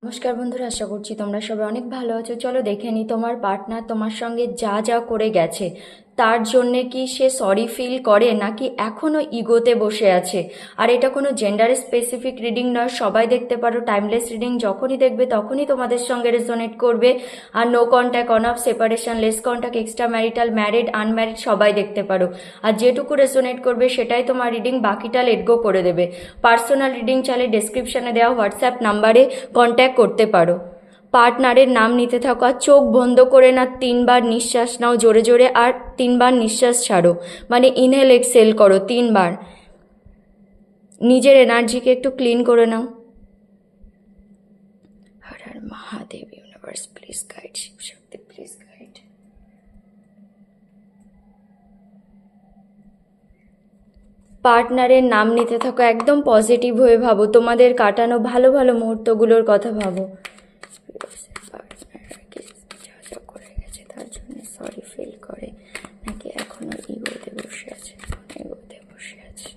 নমস্কার বন্ধুরা, আশা করছি তোমরা সবাই অনেক ভালো আছো। চলো দেখে নিই তোমার পার্টনার তোমার সঙ্গে যা যা করে গেছে তার জন্যে কি সে সরি ফিল করে নাকি এখনও ইগোতে বসে আছে। আর এটা কোনো জেন্ডার স্পেসিফিক রিডিং নয়, সবাই দেখতে পারো। টাইমলেস রিডিং, যখনই দেখবে তখনই তোমাদের সঙ্গে রেজোনেট করবে। আর no contact, on off, separation, less contact, extra marital, married, unmarried সবাই দেখতে পারো। আর যেটুকু রেজোনেট করবে সেটাই তোমার রিডিং, বাকিটা লেট গো করে দেবে। পার্সোনাল রিডিং চাইলে ডেসক্রিপশনে দেওয়া হোয়াটসঅ্যাপ নাম্বারে কন্ট্যাক্ট করতে পারো। পার্টনারের নাম নিতে থাকো আর চোখ বন্ধ করে না 3বার নিঃশ্বাস নাও জোরে জোরে, আর 3বার নিঃশ্বাস ছাড়ো, মানে ইনহেল এক্সেল করো 3বার। নিজের এনার্জিকে একটু ক্লিন করে নাও। Har Har Mahadev, universe please guide, Shiv Shakti please guide. পার্টনারের নাম নিতে থাকো, একদম পজিটিভ হয়ে ভাবো, তোমাদের কাটানো ভালো ভালো মুহূর্তগুলোর কথা ভাবো। যা যা করে গেছে তার জন্য সরি ফিল করে নাকি এখনো ইগোতে বসে আছে, ইগোতে বসে আছে।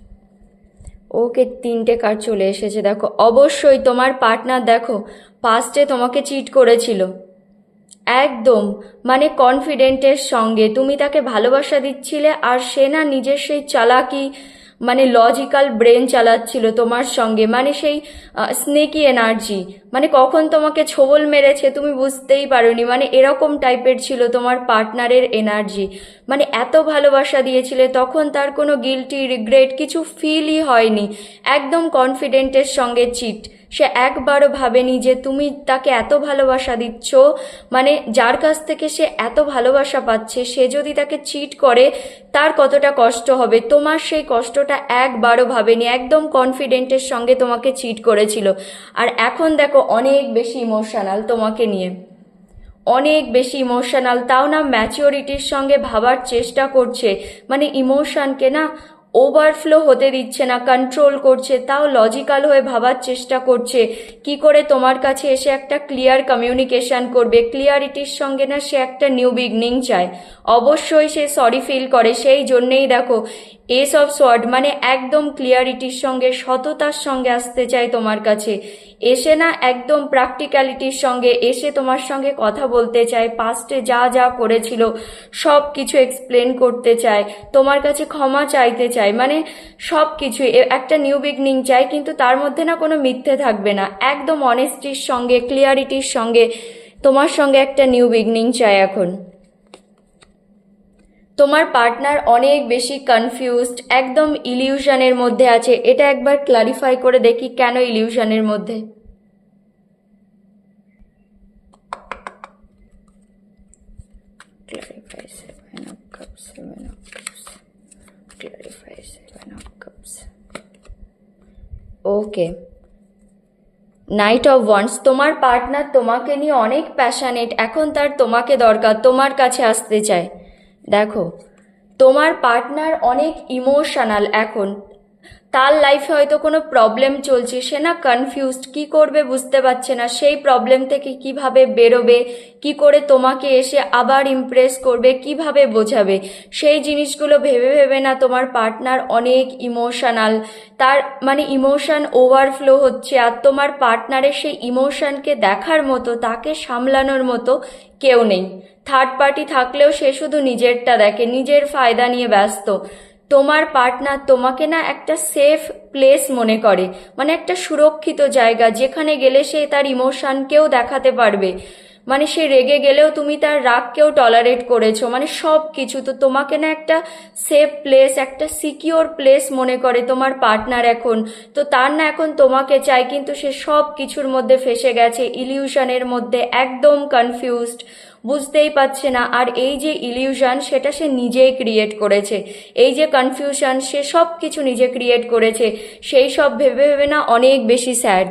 ওকে, 3টে কার্ড চলে এসেছে। দেখো, অবশ্যই তোমার পার্টনার দেখো পাস্টে তোমাকে চিট করেছিল, একদম মানে কনফিডেন্টের সঙ্গে তুমি তাকে ভালোবাসা দিচ্ছিলে, আর সে না নিজের সেই চালাকি মানে লজিক্যাল ব্রেন চালাচ্ছিল তোমার সঙ্গে, মানে সেই স্নেকি এনার্জি, মানে কখন তোমাকে ছোবল মেরেছে তুমি বুঝতেই পারোনি, মানে এরকম টাইপের ছিল তোমার পার্টনারের এনার্জি। মানে এত ভালোবাসা দিয়েছিলে, তখন তার কোনো গিল্টি রিগ্রেট কিছু ফিলই হয়নি, একদম কনফিডেন্টের সঙ্গে চিট। সে একবারও ভাবেনি যে তুমি তাকে এত ভালোবাসা দিচ্ছ, মানে যার কাছ থেকে সে এত ভালোবাসা পাচ্ছে, সে যদি তাকে চিট করে তার কতটা কষ্ট হবে, তোমার সেই কষ্টটা একবারও ভাবেনি, একদম কনফিডেন্টের সঙ্গে তোমাকে চিট করেছিল। আর এখন দেখো অনেক বেশি ইমোশনাল তোমাকে নিয়ে, অনেক বেশি ইমোশনাল, তাও না ম্যাচিওরিটির সঙ্গে ভাবার চেষ্টা করছে, মানে ইমোশনকে না ওভারফ্লো হতে দিচ্ছে না, কন্ট্রোল করছে, তাও লজিক্যাল হয়ে ভাবার চেষ্টা করছে কি করে তোমার কাছে এসে একটা ক্লিয়ার কমিউনিকেশন করবে। ক্লিয়ারিটির সঙ্গে না সে একটা নিউ বিগনিং চায়, অবশ্যই সে সরি ফিল করে, সেই জন্যেই দেখো এস অফ সোয়ার্ড, মানে একদম ক্লিয়ারিটির সঙ্গে সততার সঙ্গে আসতে চায় তোমার কাছে, এসে না একদম প্র্যাকটিক্যালিটির সঙ্গে এসে তোমার সঙ্গে কথা বলতে চায়, পাস্টে যা যা করেছিল সব কিছু এক্সপ্লেন করতে চায়, তোমার কাছে ক্ষমা চাইতে চায়, মানে সব কিছু একটা নিউ বিগনিং চায়, কিন্তু তার মধ্যে না কোনো মিথ্যে থাকবে না, একদম অনেস্টির সঙ্গে ক্লিয়ারিটির সঙ্গে তোমার সঙ্গে একটা নিউ বিগনিং চায় এখন। তোমার পার্টনার অনেক বেশি কনফিউজড, একদম ইলিউশনের মধ্যে আছে। এটা একবার ক্লারিফাই করে দেখি কেন ইলিউশনের মধ্যে। Clarify 7 of Cups, 7 of Cups. Clarify 7 of Cups. Okay, night of wands, তোমার পার্টনার তোমাকে নিয়ে অনেক প্যাশনেট, এখন তার তোমাকে দরকার, তোমার কাছে আসতে চায়। দেখো, তোমার পার্টনার অনেক ইমোশনাল এখন, তার লাইফে হয়তো কোনো প্রবলেম চলছে, সে না কনফিউজড, কি করবে বুঝতে পারছে না, সেই প্রবলেম থেকে কিভাবে বেরোবে, কি করে তোমাকে এসে আবার ইমপ্রেস করবে, কিভাবে বোঝাবে, সেই জিনিসগুলো ভেবে ভেবে না তোমার পার্টনার অনেক ইমোশনাল, তার মানে ইমোশন ওভারফ্লো হচ্ছে। আর তোমার পার্টনারের সেই ইমোশনকে দেখার মতো, তাকে সামলানোর মতো কেউ নেই। থার্ড পার্টি থাকলেও সে শুধু নিজেরটা দেখে, নিজের ফায়দা নিয়ে ব্যস্ত। তোমার পার্টনার তোমাকে না একটা সেফ প্লেস মনে করে, মানে একটা সুরক্ষিত জায়গা, যেখানে গেলে সে তার ইমোশনকেও দেখাতে পারবে, মানে সে রেগে গেলেও তুমি তার রাগকেও টলারেট করেছো, মানে সব কিছু তো তোমাকে না একটা সেফ প্লেস, একটা সিকিওর প্লেস মনে করে তোমার পার্টনার এখন। তো তার না এখন তোমাকে চাই, কিন্তু সে সব কিছুর মধ্যে ফেসে গেছে, ইলিউশনের মধ্যে, একদম কনফিউজড, বুঝতেই পারছে না। আর এই যে ইলিউশন সেটা সে নিজেই ক্রিয়েট করেছে, এই যে কনফিউশন সে সব কিছু নিজে ক্রিয়েট করেছে, সেই সব ভেবে ভেবে না অনেক বেশি sad.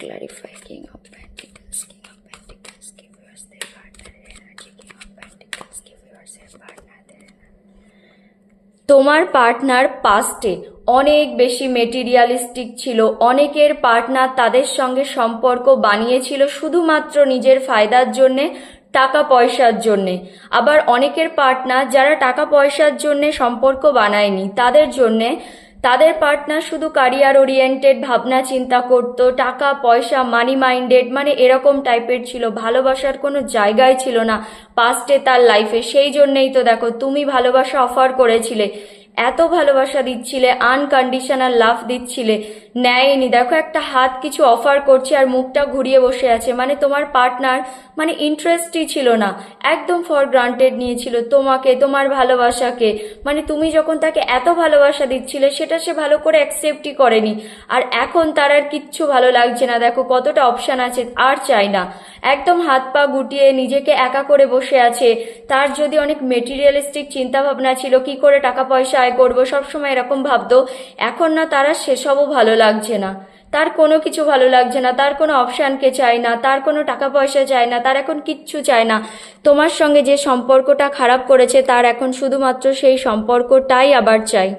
Clarify King of Pentacles, King of Pentacles, give us their partner energy, King of Pentacles, give us their partner energy. তোমার পার্টনার পাস্টে অনেক বেশি মেটেরিয়ালিস্টিক ছিল, অনেকের পার্টনার তাদের সঙ্গে সম্পর্ক বানিয়েছিল শুধুমাত্র নিজের ফায়দার জন্যে, টাকা পয়সার জন্যে। আবার অনেকের পার্টনার যারা টাকা পয়সার জন্যে সম্পর্ক বানায়নি, তাদের জন্যে তাদের পার্টনার শুধু ক্যারিয়ার ওরিয়েন্টেড ভাবনা চিন্তা করতো, টাকা পয়সা মানি মাইন্ডেড, মানে এরকম টাইপের ছিল, ভালোবাসার কোনো জায়গায় ছিল না পাস্টে তার লাইফে। সেই জন্যেই তো দেখো তুমি ভালোবাসা অফার করেছিলে, এত ভালোবাসা দিচ্ছিলে, আনকন্ডিশনাল লাভ দিচ্ছিলে, নেয়নি। দেখো একটা হাত কিছু অফার করছে আর মুখটা ঘুরিয়ে বসে আছে, মানে তোমার পার্টনার মানে ইন্টারেস্টই ছিল না, একদম ফর গ্রান্টেড নিয়েছিল তোমাকে, তোমার ভালোবাসাকে। মানে তুমি যখন তাকে এত ভালোবাসা দিচ্ছিলে সেটা সে ভালো করে অ্যাকসেপ্টই করেনি। আর এখন তার আর কিচ্ছু ভালো লাগছে না, দেখো কতটা অপশান আছে, আর চাই না, একদম হাত পা গুটিয়ে নিজেকে একা করে বসে আছে। তার যদি অনেক মেটেরিয়ালিস্টিক চিন্তা ভাবনা ছিল, কি করে টাকা পয়সা আয় করবো, সবসময় এরকম ভাবতো, এখন না তারা সেসবও ভালো লাগছে না, তার কোনো কিছু ভালো লাগছে না, তার কোনো অপশানকে চায় না, তার কোনো টাকা পয়সা চায় না, তার এখন কিচ্ছু চায় না। তোমার সঙ্গে যে সম্পর্কটা খারাপ করেছে তার এখন শুধুমাত্র সেই সম্পর্কটাই আবার চাই।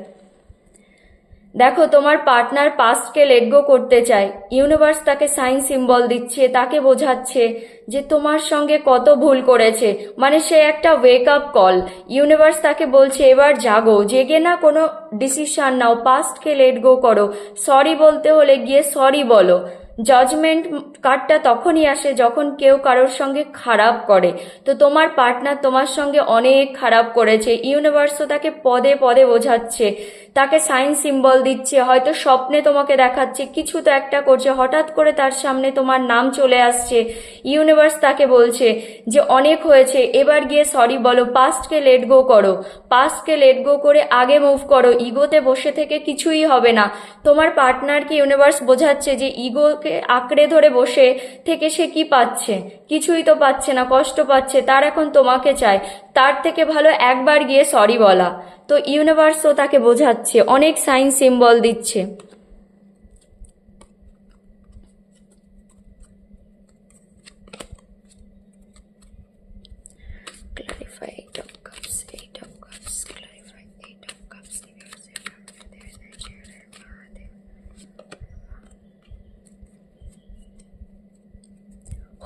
দেখো তোমার পার্টনার পাস্টকে লেট গো করতে চায়, ইউনিভার্স তাকে সাইন সিম্বল দিচ্ছে, তাকে বোঝাচ্ছে যে তোমার সঙ্গে কত ভুল করেছে, মানে সে একটা ওয়েক আপ কল। ইউনিভার্স তাকে বলছে এবার জাগো, জেগে না কোনো ডিসিশন নাও, পাস্টকে লেট গো করো, সরি বলতে হলে গিয়ে সরি বলো। জাজমেন্ট কার্ডটা তখনই আসে যখন কেউ কারোর সঙ্গে খারাপ করে। তো তোমার পার্টনার তোমার সঙ্গে অনেক খারাপ করেছে, ইউনিভার্সও তাকে পদে পদে বোঝাচ্ছে, তাকে সাইন সিম্বল দিচ্ছে, হয়তো স্বপ্নে তোমাকে দেখাচ্ছে, কিছু তো একটা করছে, হঠাৎ করে তার সামনে তোমার নাম চলে আসছে। ইউনিভার্স তাকে বলছে যে অনেক হয়েছে, এবার গিয়ে সরি বলো, পাস্টকে লেট গো করো, পাস্টকে লেট গো করে আগে মুভ করো, ইগোতে বসে থেকে কিছুই হবে না। তোমার পার্টনারকে ইউনিভার্স বোঝাচ্ছে যে ইগোকে আঁকড়ে ধরে বসে থেকে সে কি পাচ্ছে, কিছুই তো পাচ্ছে না, কষ্ট পাচ্ছে, তার এখন তোমাকে চায়, তার থেকে ভালো একবার গিয়ে সরি বলা। তো ইউনিভার্সও তাকে বোঝাচ্ছে, অনেক সাইন সিম্বল দিচ্ছে। Clarify 8 of cups, 8 of cups, clarify 8 of cups.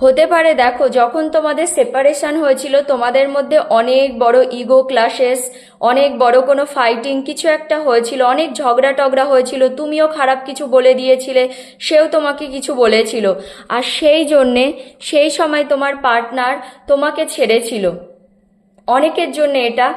হতে পারে দেখো যখন তোমাদের সেপারেশন হয়েছিল তোমাদের মধ্যে অনেক বড় ইগো ক্লাশেস, অনেক বড় কোনো ফাইটিং কিছু একটা হয়েছিল, অনেক ঝগড়া টগড়া হয়েছিল, তুমিও খারাপ কিছু বলে দিয়েছিলে, সেও তোমাকে কিছু বলেছিল, আর সেই জন্যে সেই সময় তোমার পার্টনার তোমাকে ছেড়েছিল অনেকের জন্য এটা।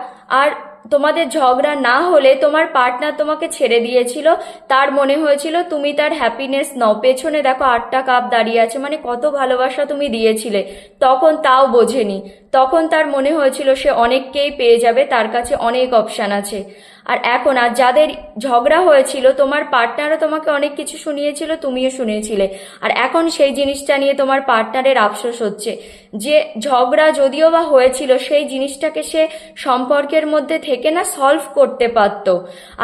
আর তোমাদের ঝগড়া না হলে তোমার পার্টনার তোমাকে ছেড়ে দিয়েছিল, তার মনে হয়েছিল তুমি তার হ্যাপিনেস নাও। পেছনে দেখো 8টা কাপ দাঁড়িয়ে আছে, মানে কত ভালোবাসা তুমি দিয়েছিলে, তখন তাও বোঝেনি, তখন তার মনে হয়েছিল সে অনেককেই পেয়ে যাবে, তার কাছে অনেক অপশান আছে। আর এখন আর যাদের ঝগড়া হয়েছিল তোমার পার্টনারও তোমাকে অনেক কিছু শুনিয়েছিল, তুমিও শুনিয়েছিলে, আর এখন সেই জিনিসটা নিয়ে তোমার পার্টনারের আফসোস হচ্ছে যে ঝগড়া যদিও বা হয়েছিল সেই জিনিসটাকে সে সম্পর্কের মধ্যে থেকে না সলভ করতে পারতো।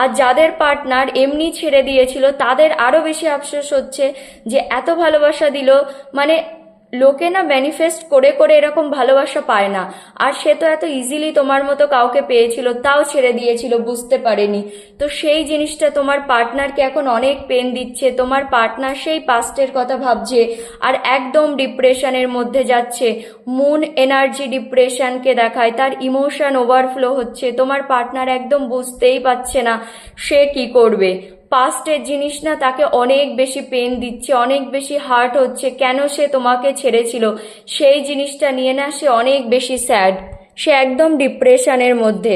আর যাদের পার্টনার এমনি ছেড়ে দিয়েছিল তাদের আরো বেশি আফসোস হচ্ছে যে এত ভালোবাসা দিল, মানে লোকে না ম্যানিফেস্ট করে করে এরকম ভালোবাসা পায় না, আর সে তো এত ইজিলি তোমার মতো কাউকে পেয়েছিল, তাও ছেড়ে দিয়েছিল, বুঝতে পারেনি। তো সেই জিনিসটা তোমার পার্টনারকে এখন অনেক পেন দিচ্ছে, তোমার পার্টনার সেই পাস্টের কথা ভাবছে আর একদম ডিপ্রেশনের মধ্যে যাচ্ছে। মুন এনার্জি ডিপ্রেশনকে দেখায়, তার ইমোশন ওভারফ্লো হচ্ছে, তোমার পার্টনার একদম বুঝতেই পারছে না সে কি করবে। পাস্টের জিনিস না তাকে অনেক বেশি পেন দিচ্ছে, অনেক বেশি হার্ট হচ্ছে, কেন সে তোমাকে ছেড়েছিল সেই জিনিসটা নিয়ে না সে অনেক বেশি স্যাড, সে একদম ডিপ্রেশনের মধ্যে।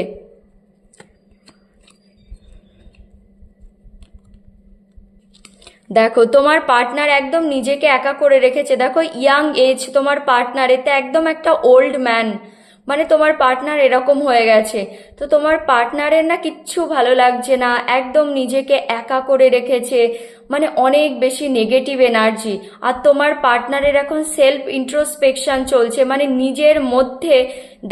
দেখো তোমার পার্টনার একদম নিজেকে একা করে রেখেছে, দেখো ইয়াং এজ তোমার পার্টনার, এতে একদম একটা ওল্ড ম্যান, মানে তোমার পার্টনার এরকম হয়ে গেছে। তো তোমার পার্টনারের না কিচ্ছু ভালো লাগছে না, একদম নিজেকে একা করে রেখেছে, মানে অনেক বেশি নেগেটিভ এনার্জি। আর তোমার পার্টনারের এখন সেলফ ইন্ট্রোস্পেকশন চলছে, মানে নিজের মধ্যে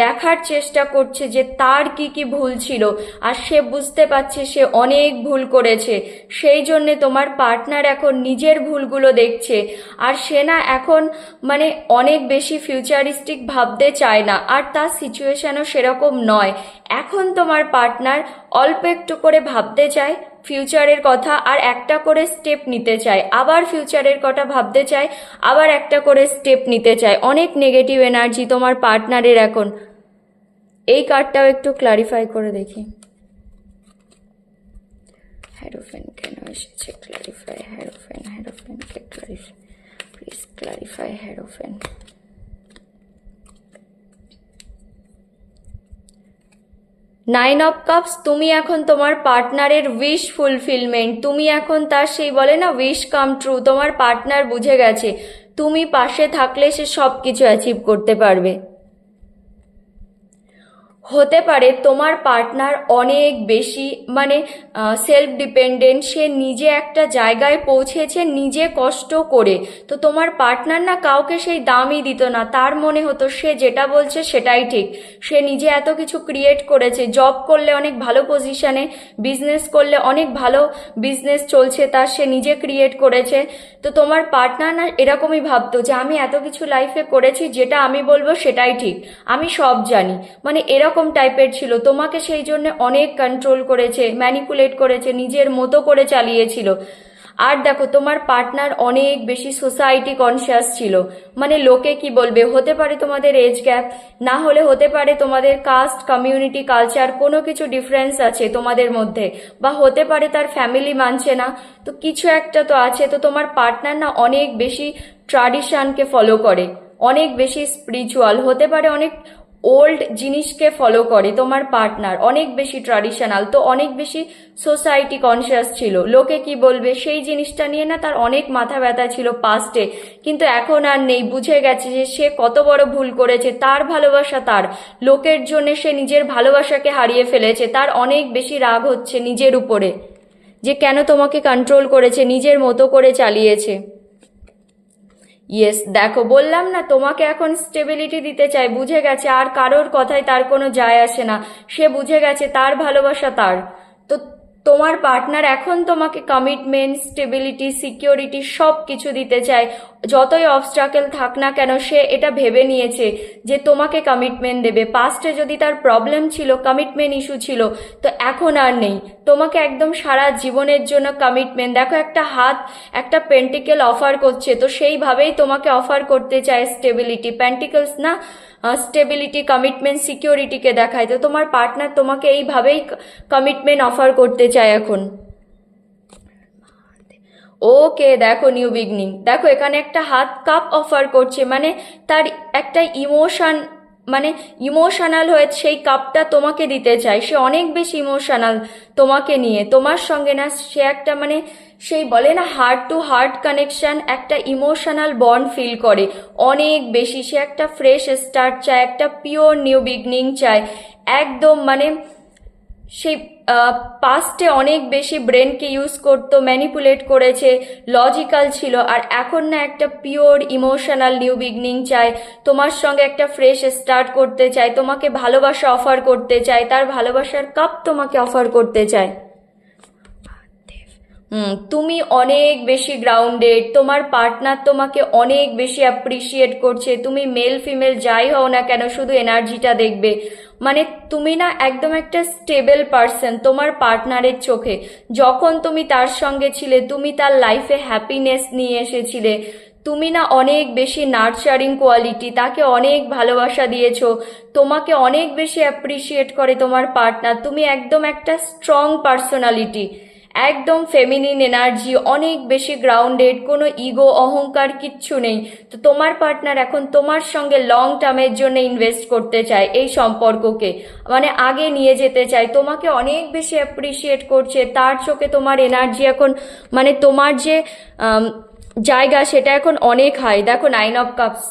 দেখার চেষ্টা করছে যে তার কি কি ভুল ছিল, আর সে বুঝতে পারছে সে অনেক ভুল করেছে, সেই জন্যে তোমার পার্টনার এখন নিজের ভুলগুলো দেখছে। আর সে না এখন মানে অনেক বেশি ফিউচারিস্টিক ভাবতে চায় না, আর তার সিচুয়েশনও সেরকম নয়। এখন তোমার পার্টনার অল্প একটু করে ভাবতে চায়, ফিউচারের কথা, আর একটা করে স্টেপ নিতে চায়, আবার ফিউচারের কথা ভাবতে চায়, আবার একটা করে স্টেপ নিতে চায়। অনেক নেগেটিভ এনার্জি তোমার পার্টনারের এখন। এই কার্ডটাও একটু ক্লারিফাই করে দেখি। হ্যারোফেন কেন এসেছে? ক্লারিফাই হ্যারোফেন, হ্যারোফেনকে clarify, please clarify hierophant. Nine of cups, তুমি এখন তোমার পার্টনারের উইশ ফুলফিলমেন্ট, তুমি এখন তার সেই বলে না উইশ কাম ট্রু। তোমার পার্টনার বুঝে গেছে তুমি পাশে থাকলে সে সব কিছু অ্যাচিভ করতে পারবে। হতে পারে তোমার পার্টনার অনেক বেশি মানে সেলফ ডিপেন্ডেন্ট, সে নিজে একটা জায়গায় পৌঁছেছে নিজে কষ্ট করে। তো তোমার পার্টনার না কাউকে সেই দামই দিত না, তার মনে হতো সে যেটা বলছে সেটাই ঠিক। সে নিজে এত কিছু ক্রিয়েট করেছে, জব করলে অনেক ভালো পজিশনে, বিজনেস করলে অনেক ভালো বিজনেস চলছে তার, সে নিজে ক্রিয়েট করেছে। তো তোমার পার্টনার না এরকমই ভাবতো যে আমি এত কিছু লাইফে করেছি, যেটা আমি বলবো সেটাই ঠিক, আমি সব জানি, মানে এরকম টাইপের ছিল। তোমাকে সেই জন্য অনেক কন্ট্রোল করেছে, ম্যানিপুলেট করেছে, নিজের মতো করে চালিয়েছিল। আর দেখো তোমার পার্টনার অনেক বেশি সোসাইটি কনসিয়াস ছিল, মানে লোকে কি বলবে। হতে পারে তোমাদের এজ গ্যাপ, না হলে হতে পারে তোমাদের কাস্ট, কমিউনিটি, কালচার কোনো কিছু ডিফারেন্স আছে তোমাদের মধ্যে, বা হতে পারে তার ফ্যামিলি মানছে না, তো কিছু একটা তো আছে। তো তোমার পার্টনার না অনেক বেশি ট্র্যাডিশনকে ফলো করে, অনেক বেশি স্পিরিচুয়াল, হতে পারে অনেক ওল্ড জিনিসকে ফলো করে তোমার পার্টনার, অনেক বেশি ট্র্যাডিশনাল, তো অনেক বেশি সোসাইটি কনসিয়াস ছিল। লোকে কি বলবে সেই জিনিসটা নিয়ে না তার অনেক মাথা ব্যথা ছিল পাস্টে, কিন্তু এখন আর নেই। বুঝে গেছে যে সে কত বড় ভুল করেছে, তার ভালোবাসা তার, লোকের জন্য সে নিজের ভালোবাসাকে হারিয়ে ফেলেছে। তার অনেক বেশি রাগ হচ্ছে নিজের উপরে যে কেন তোমাকে কন্ট্রোল করেছে, নিজের মতো করে চালিয়েছে। ইয়েস, দেখো বললাম না তোমাকে এখন স্টেবিলিটি দিতে চাই, বুঝে গেছে আর কারোর কথায় তার কোনো যায় আসে না, সে বুঝে গেছে তার ভালোবাসা তার। তো তোমার পার্টনার এখন তোমাকে কমিটমেন্ট, স্টেবিলিটি, সিকিউরিটি সব কিছু দিতে চায়। যতই অবস্ট্রাকেল থাক না কেন সে এটা ভেবে নিয়েছে যে তোমাকে কমিটমেন্ট দেবে। পাস্টে যদি তার প্রবলেম ছিল, কমিটমেন্ট ইস্যু ছিল, তো এখন আর নেই। তোমাকে একদম সারা জীবনের জন্য কমিটমেন্ট, দেখো একটা হাত একটা পেন্টিকেল অফার করছে, তো সেইভাবেই তোমাকে অফার করতে চায় স্টেবিলিটি। পেন্টিকলস না স্টেবিলিটি, কমিটমেন্ট, সিকিউরিটিকে দেখায়। তো তোমার পার্টনার তোমাকে এইভাবেই কমিটমেন্ট অফার করতে চায় এখন। ওকে, দেখো নিউ বিগনিং, দেখো এখানে একটা হাত কাপ অফার করছে, মানে তার একটা ইমোশন, মানে ইমোশনাল হয়ে সেই কাপটা তোমাকে দিতে চায়। সে অনেক বেশি ইমোশনাল তোমাকে নিয়ে, তোমার সঙ্গে না সে একটা মানে সেই বলে না হার্ট টু হার্ট কানেকশন, একটা ইমোশনাল বন্ড ফিল করে অনেক বেশি। সে একটা ফ্রেশ স্টার্ট চায়, একটা পিওর নিউ বিগনিং চায় একদম। মানে সেই পাস্টে অনেক বেশি ব্রেনকে ইউজ করতো, ম্যানিপুলেট করেছে, লজিক্যাল ছিল, আর এখন না একটা পিওর ইমোশনাল নিউ বিগনিং চায়, তোমার সঙ্গে একটা ফ্রেশ স্টার্ট করতে চায়, তোমাকে ভালোবাসা অফার করতে চায়, তার ভালোবাসার কাপ তোমাকে অফার করতে চায়। তুমি অনেক বেশি গ্রাউন্ডেড, তোমার পার্টনার তোমাকে অনেক বেশি অ্যাপ্রিসিয়েট করছে। তুমি মেল ফিমেল যাই হও না কেন, শুধু এনার্জিটা দেখবে, মানে তুমি না একদম একটা স্টেবল পার্সন তোমার পার্টনারের চোখে। যখন তুমি তার সঙ্গে ছিলে, তুমি তার লাইফে হ্যাপিনেস নিয়ে এসেছিলে। তুমি না অনেক বেশি নার্চারিং কোয়ালিটি, তাকে অনেক ভালোবাসা দিয়েছো, তোমাকে অনেক বেশি অ্যাপ্রিসিয়েট করে তোমার পার্টনার। তুমি একদম একটা স্ট্রং পার্সোনালিটি, একদম ফেমিনিন এনার্জি, অনেক বেশি গ্রাউন্ডেড, কোনো ইগো অহংকার কিচ্ছু নেই। তো তোমার পার্টনার এখন তোমার সঙ্গে লং টার্মের জন্য ইনভেস্ট করতে চায়, এই সম্পর্ককে মানে আগে নিয়ে যেতে চায়, তোমাকে অনেক বেশি অ্যাপ্রিসিয়েট করছে। তার চোখে তোমার এনার্জি এখন মানে তোমার যে জায়গা সেটা এখন অনেক হাই। দেখো নাইন অফ কাপস,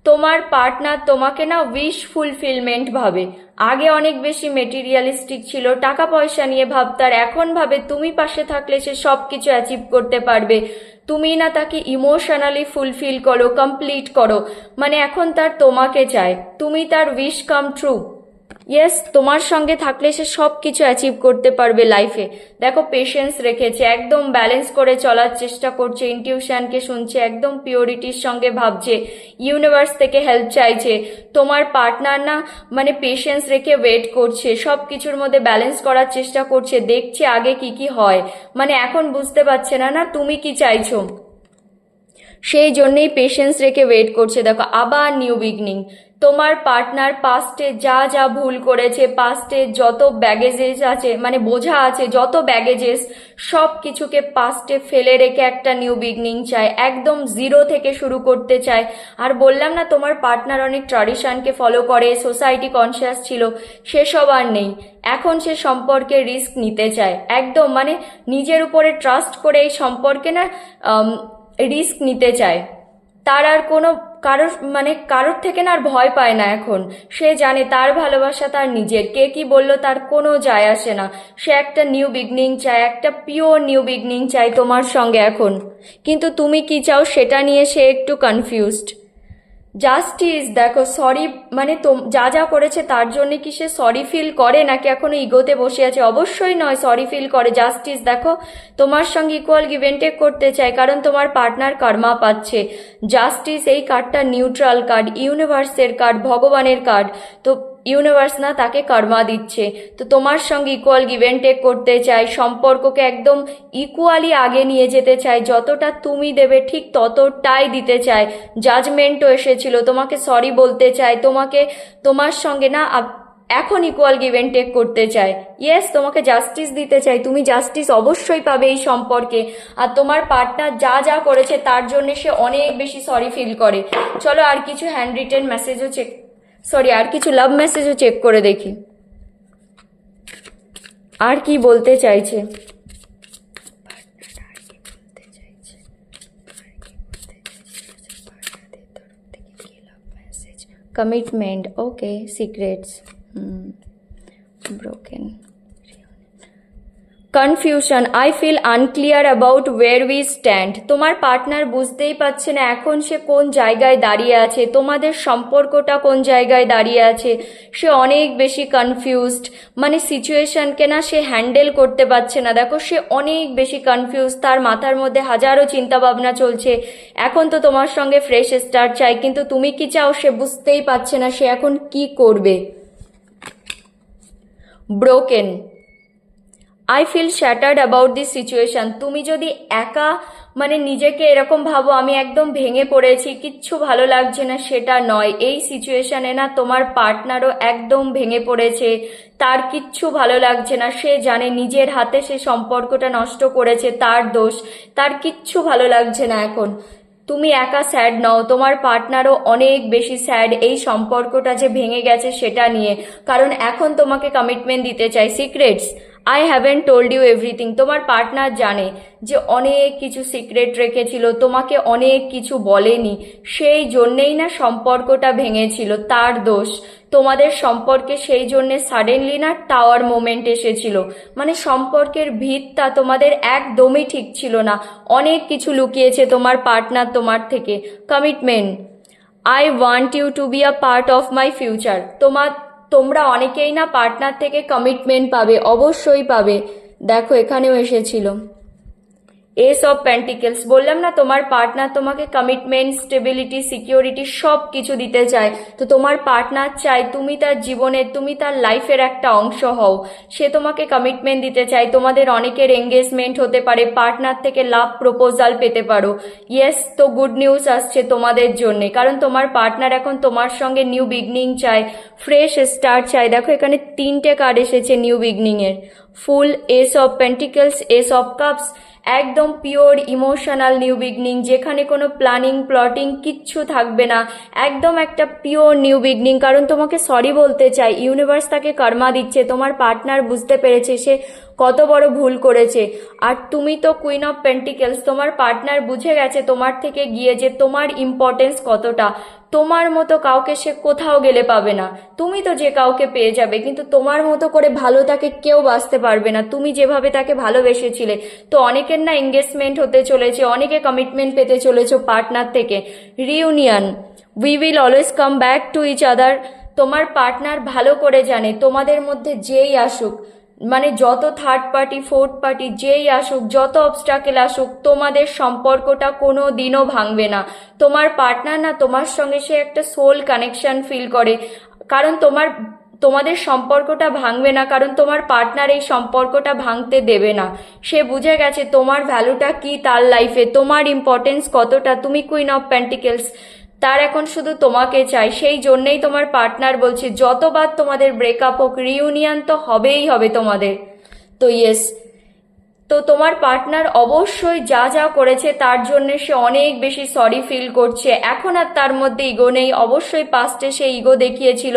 তোমার পার্টনার তোমাকে না উইশ ফুলফিলমেন্ট ভাবে। আগে অনেক বেশি মেটেরিয়ালিস্টিক ছিল, টাকা পয়সা নিয়ে ভাবতার, এখন ভাবে তুমি পাশে থাকলে সে সব কিছু অ্যাচিভ করতে পারবে। তুমি না তাকে ইমোশনালি ফুলফিল করো, কমপ্লিট করো, মানে এখন তার তোমাকে চায়, তুমি তার উইশ কাম ট্রু। ইয়েস, তোমার সঙ্গে থাকলে সে সব কিছু অ্যাচিভ করতে পারবে লাইফে। দেখো পেশেন্স রেখেছে, একদম ব্যালেন্স করে চলার চেষ্টা করছে, ইনটিউশনকে শুনছে, একদম পিওরিটির সঙ্গে ভাবছে, ইউনিভার্স থেকে হেল্প চাইছে। তোমার পার্টনার না মানে পেশেন্স রেখে ওয়েট করছে, সব কিছুর মধ্যে ব্যালেন্স করার চেষ্টা করছে, দেখছে আগে কি কি হয়, মানে এখন বুঝতে পারছে না না তুমি কি চাইছো, সেই জন্যেই পেশেন্স রেখে ওয়েট করছে। দেখো আবার নিউ বিগনিং। তোমার পার্টনার পাস্টে যা যা ভুল করেছে, পাস্টে যত ব্যাগেজেস আছে মানে বোঝা আছে, যত ব্যাগেজেস সব কিছুকে পাস্টে ফেলে রেখে একটা নিউ বিগনিং চায়, একদম জিরো থেকে শুরু করতে চায়। আর বললাম না তোমার পার্টনার অনেক ট্র্যাডিশনকে ফলো করে, সোসাইটি কনসিয়াস ছিল, সেসব আর নেই। এখন সে সম্পর্কে রিস্ক নিতে চায়, একদম মানে নিজের উপরে ট্রাস্ট করে এই সম্পর্কে না রিস্ক নিতে চায়। তার আর কোনো কারোর থেকে না আর ভয় পায় না এখন। সে জানে তার ভালোবাসা তার নিজের, কে কি বললো তার কোনো যায় আসে না। সে একটা নিউ বিগনিং চায়, একটা পিওর নিউ বিগনিং চায় তোমার সঙ্গে এখন। কিন্তু তুমি কি চাও সেটা নিয়ে সে একটু কনফিউজড। জাস্টিস, দেখো সরি মানে যা যা করেছে তার জন্য কি সে সরি ফিল করে নাকি এখনো ইগোতে বসে আছে? অবশ্যই নয়, সরি ফিল করে। জাস্টিস, দেখো তোমার সঙ্গে ইকুয়াল গিভ এন্ড টেক করতে চায়, কারণ তোমার পার্টনার কর্মা পাচ্ছে। জাস্টিস এই কার্ডটা নিউট্রাল কার্ড, ইউনিভার্সের কার্ড, ভগবানের কার্ড। তো ইউনিভার্স না তাকে কর্মা দিচ্ছে, তো তোমার সঙ্গে ইকুয়াল গিভ এন্ড টেক করতে চাই, সম্পর্ককে একদম ইকুয়ালি আগে নিয়ে যেতে চাই, যতটা তুমি দেবে ঠিক ততটাই দিতে চায়। জাজমেন্টও এসেছিল, তোমাকে সরি বলতে চায়, তোমার সঙ্গে না এখন ইকুয়াল গিভ এন্ড টেক করতে চায়। ইয়েস, তোমাকে জাস্টিস দিতে চাই, তুমি জাস্টিস অবশ্যই পাবে এই সম্পর্কে। আর তোমার পার্টনার যা যা করেছে তার জন্য সে অনেক বেশি সরি ফিল করে। চলো আর কিছু হ্যান্ড রিটেন মেসেজও আর কিছু লাভ মেসেজও চেক করে দেখি আর কি বলতে চাইছে। Commitment, okay, secrets, broken, confusion, I feel unclear about where we stand. তোমার পার্টনার বুঝতেই পারছে না এখন সে কোন জায়গায় দাঁড়িয়ে আছে, তোমাদের সম্পর্কটা কোন জায়গায় দাঁড়িয়ে আছে। সে অনেক বেশি কনফিউজড, মানে সিচুয়েশনকে না সে হ্যান্ডেল করতে পারছে না। দেখো সে অনেক বেশি কনফিউজ, তার মাথার মধ্যে হাজারো চিন্তা ভাবনা চলছে। এখন তো তোমার সঙ্গে ফ্রেশ স্টার্ট চাই, কিন্তু তুমি কি চাও সে বুঝতেই পারছে না সে এখন কি করবে। Broken, I feel shattered about this situation. তুমি যদি একা মানে নিজেকে এরকম ভাবো আমি একদম ভেঙে পড়েছি, কিচ্ছু ভালো লাগছে না, সেটা নয়। এই সিচুয়েশনে না তোমার পার্টনারও একদম ভেঙে পড়েছে, তার কিচ্ছু ভালো লাগছে না। সে জানে নিজের হাতে সে সম্পর্কটা নষ্ট করেছে, তার দোষ, তার কিচ্ছু ভালো লাগছে না এখন। তুমি একা স্যাড নও, তোমার পার্টনারও অনেক বেশি স্যাড এই সম্পর্কটা যে ভেঙে গেছে সেটা নিয়ে, কারণ এখন তোমাকে কমিটমেন্ট দিতে চাই। Secrets, I haven't told you everything. তোমার পার্টনার জানে যে অনেক কিছু সিক্রেট রেখেছিল, তোমাকে অনেক কিছু বলেনি, সেই জন্যেই না সম্পর্কটা ভেঙেছিল, তার দোষ। তোমাদের সম্পর্কে সেই জন্যে সাডেনলি না টাওয়ার মোমেন্ট এসেছিল, মানে সম্পর্কের ভিতটা তোমাদের একদমই ঠিক ছিল না, অনেক কিছু লুকিয়েছে তোমার পার্টনার তোমার থেকে। Commitment, I want you to be a part of my future. তোমরা অনেকেই না পার্টনার থেকে কমিটমেন্ট পাবে, অবশ্যই পাবে। দেখো এখানেও এসেছিল এস অফ পেন্টিকেলস। বললাম না তোমার পার্টনার তোমাকে কমিটমেন্ট, স্টেবিলিটি, সিকিউরিটি সব কিছু দিতে চায়। তো তোমার পার্টনার চায় তুমি তার জীবনের, তুমি তার লাইফের একটা অংশ হও। সে তোমাকে কমিটমেন্ট দিতে চায়, তোমাদের অনেকের এঙ্গেজমেন্ট হতে পারে, পার্টনার থেকে লাভ প্রপোজাল পেতে পারো। ইয়েস, তো গুড নিউজ আসছে তোমাদের জন্য, কারণ তোমার পার্টনার এখন তোমার সঙ্গে নিউ বিগনিং চায়, ফ্রেশ স্টার্ট চায়। দেখো এখানে 3টে কার্ড এসেছে নিউ বিগনিং এর, fool, ace of pentacles, ace of cups. একদম পিওর ইমোশনাল নিউ বিগনিং, যেখানে কোনো প্ল্যানিং প্লটিং কিচ্ছু থাকবে না, একদম একটা পিওর নিউ বিগনিং। কারণ তোমাকে সরি বলতে চাই, ইউনিভার্স তাকে কর্মা দিচ্ছে, তোমার পার্টনার বুঝতে পেরেছে সে কত বড় ভুল করেছে। আর তুমি তো কুইন অফ পেন্টিকেলস, তোমার পার্টনার বুঝে গেছে তোমার থেকে গিয়ে যে তোমার ইম্পর্টেন্স কতটা। তোমার মতো কাউকে সে কোথাও গেলে পাবে না, তুমি তো যে কাউকে পেয়ে যাবে, কিন্তু তোমার মতো করে ভালো তাকে কেউ বাঁচতে পারবে না, তুমি যেভাবে তাকে ভালোবেসেছিলে। তো অনেকের না এঙ্গেজমেন্ট হতে চলেছে, অনেকে কমিটমেন্ট পেতে চলেছে পার্টনার থেকে। Reunion, we will always come back to each other. তোমার পার্টনার ভালো করে জানে তোমাদের মধ্যে যেই আসুক, মানে যত থার্ড পার্টি ফোর্থ পার্টি যেই আসুক, যত অবস্টাকেল আসুক, তোমাদের সম্পর্কটা কোনো দিনও ভাঙবে না। তোমার পার্টনার না তোমার সঙ্গে সে একটা সোল কানেকশন ফিল করে, কারণ তোমাদের সম্পর্কটা ভাঙবে না, কারণ তোমার পার্টনার এই সম্পর্কটা ভাঙতে দেবে না। সে বুঝে গেছে তোমার ভ্যালুটা কি তার লাইফে, তোমার ইম্পর্টেন্স কতটা, তুমি কুইন অফ পেন্টিকেলস, তার এখন শুধু তোমাকে চাই। সেই জন্যেই তোমার পার্টনার বলছে যতবার তোমাদের ব্রেকআপ হোক, রিউনিয়ন তো হবেই হবে তোমাদের। তো ইয়েস, তো তোমার পার্টনার অবশ্যই যা যা করেছে তার জন্য সে অনেক বেশি সরি ফিল করছে। এখন আর তার মধ্যে ইগো নেই, অবশ্যই পাস্টে সে ইগো দেখিয়েছিল,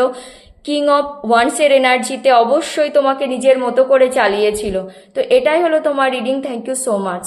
কিং অফ ওয়ান্সের এনার্জিতে অবশ্যই তোমাকে নিজের মতো করে চালিয়েছিল। তো এটাই হলো তোমার reading. Thank you so much.